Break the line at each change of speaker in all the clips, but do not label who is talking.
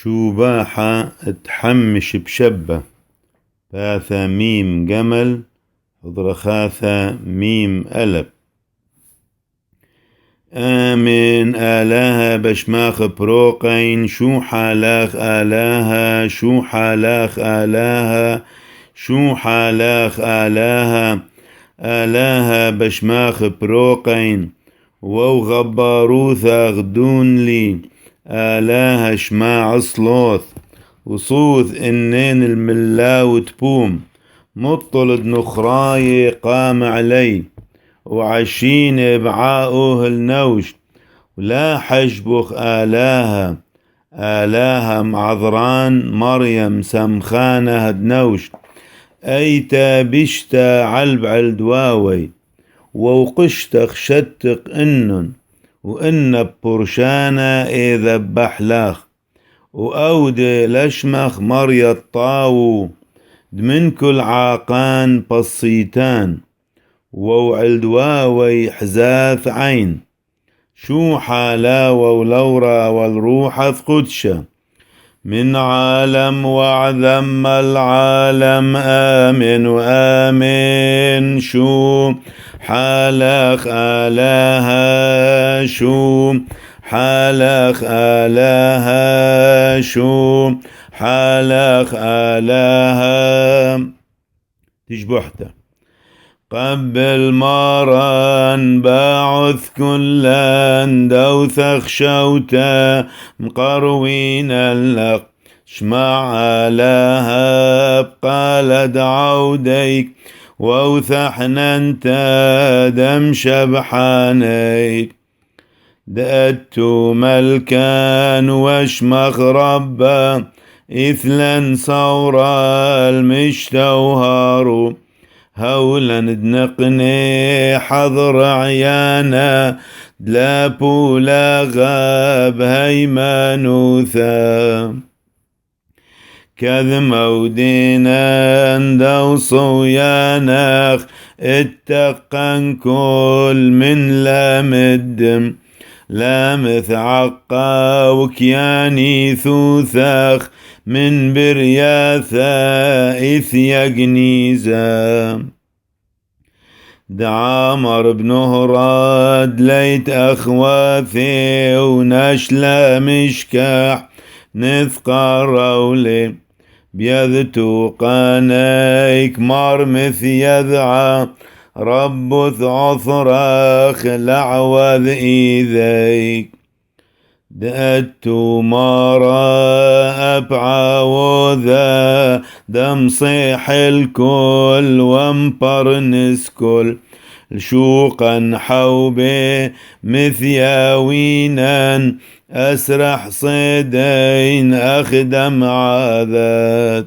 شوباحة تحمش بشبة. باثا ميم جمل ضرخاثة ميم ألب. آمن آلاها بشماخ بروقين شو حالاخ آلاها شو حالاخ آلاها شو حالاخ آلاها آلاها بشماخ بروقين وو غباروثا غدون لي آلاها شماع صلوث وصوث إنين الملاو تبوم مطلد نخراي قام علي وعشين بعاؤه النوش ولا حجبخ آلاها آلاها معذران مريم سمخانة هدنوش أيتا بشتا علب عالدواوي ووقشتخ شتق إنن وإن برشانا إذا بحلاخ وأودي لشمخ مريا الطاو دمن كل عاقان بصيتان ووعلدواوي حزاث عين شو حالاوة ولورا والروح قدشة من عالم وعذم العالم آمن وآمن شو حالخ آلاها شو حالخ آلاها شو حالخ آلاها تشبحته قبل ماران باعث كلان دوثخ شوتا مقروين اللق شمع لها بقالد عوديك ووثحنا انت دم شبحانيك دأتو ملكان واشمخ ربا إثلا صورا المشتوهارو هولا ندنقني حضر عيانا دلابو لا غاب هيمانوثا كذ مودينا اندو صوياناخ اتقن كل من لام الدم لامث عقا وكياني ثوثاخ من برياثا إثيا جنيزا دعامر بن هراد ليت أخواثي ونشلا مشكاح نثقى رولي بيذتو قانيك مرمث يذعى ربث عثراخ لعوذ إيذيك دأتو مارا أبعى وذا دم صيح الكل وامبر نسكل شوقا حوبي مثياوينا أسرح صيدين أخدم عاذات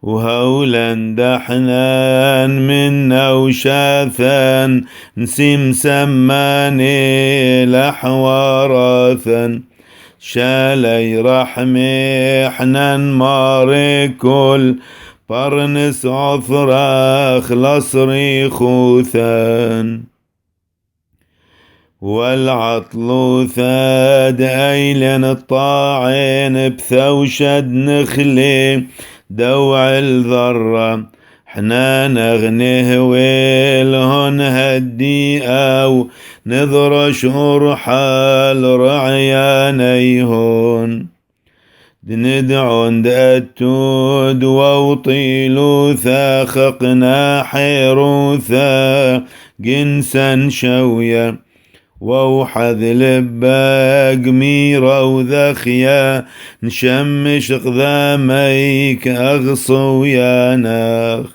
وهولا دحنان منا وشاثان نسيم سماني لحوارثا شالي رحمي حنان ماري كل برنس عثراخ لصري خوثان والعطل ثاد أيلن الطاعين بثوشد نخلي دوع الذرة حنا نغنيه ويلهن هدي أو نظر شهر حال رعيانيهن ندعون دأتود ووطيلو ثاخقنا حيروثا جنسا شويا ووحذ لباق ميرا وذخيا نشمش غذاميك أغصو يا ناخ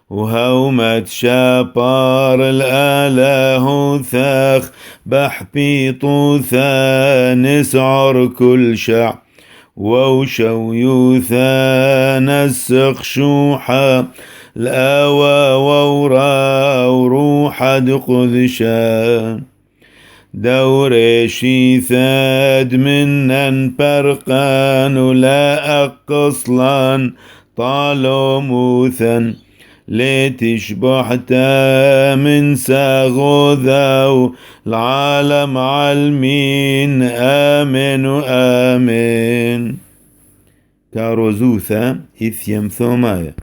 وهومت شابار الآله ثاخ بحبي طوثا نسعر كل شع ووشو يوثا نسخ شوحا الآوى وورا وروح قذشا دور شيثاد منن برقان ولا أقصلان طالو موثا لتشبح من ساغوذاو العالم عالمين آمين وآمين. كاروزوثا إثيم ثومايا.